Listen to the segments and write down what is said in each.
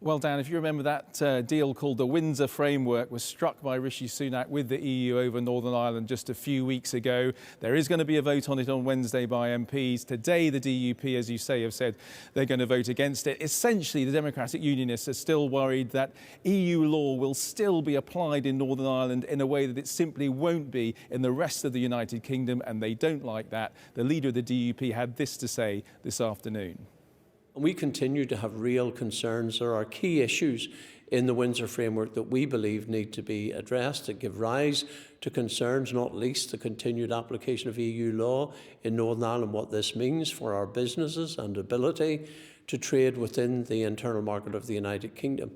Well, Dan, if you remember that deal called the Windsor Framework was struck by Rishi Sunak with the EU over Northern Ireland just a few weeks ago. There is going to be a vote on it on Wednesday by MPs. Today, the DUP, as you say, have said they're going to vote against it. Essentially, the Democratic Unionists are still worried that EU law will still be applied in Northern Ireland in a way that it simply won't be in the rest of the United Kingdom, and they don't like that. The leader of the DUP had this to say this afternoon. We continue to have real concerns. There are key issues in the Windsor Framework that we believe need to be addressed that give rise to concerns, not least the continued application of EU law in Northern Ireland, what this means for our businesses and ability to trade within the internal market of the United Kingdom.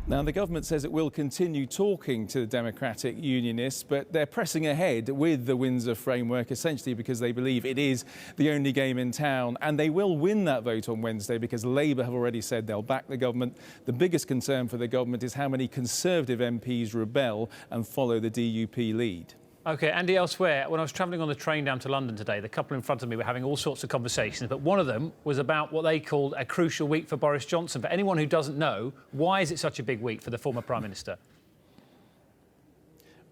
Now, the government says it will continue talking to the Democratic Unionists, but they're pressing ahead with the Windsor Framework, essentially because they believe it is the only game in town. And they will win that vote on Wednesday because Labour have already said they'll back the government. The biggest concern for the government is how many Conservative MPs rebel and follow the DUP lead. OK, Andy, elsewhere, when I was travelling on the train down to London today, the couple in front of me were having all sorts of conversations, but one of them was about what they called a crucial week for Boris Johnson. For anyone who doesn't know, why is it such a big week for the former Prime Minister?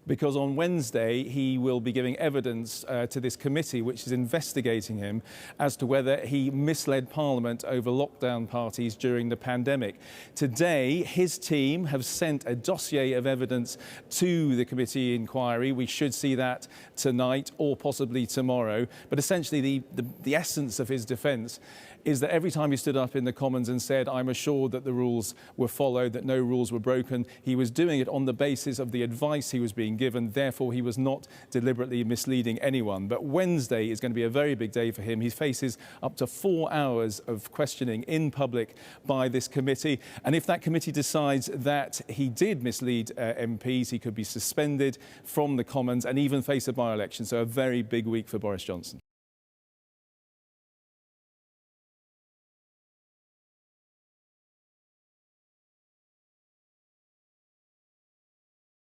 Because on Wednesday he will be giving evidence to this committee which is investigating him as to whether he misled Parliament over lockdown parties during the pandemic. Today, his team have sent a dossier of evidence to the committee inquiry. We should see that tonight or possibly tomorrow. But essentially the essence of his defence is that every time he stood up in the Commons and said, I'm assured that the rules were followed, that no rules were broken, he was doing it on the basis of the advice he was being given. Therefore, he was not deliberately misleading anyone. But Wednesday is going to be a very big day for him. He faces up to 4 hours of questioning in public by this committee. And if that committee decides that he did mislead MPs, he could be suspended from the Commons and even face a by-election. So a very big week for Boris Johnson.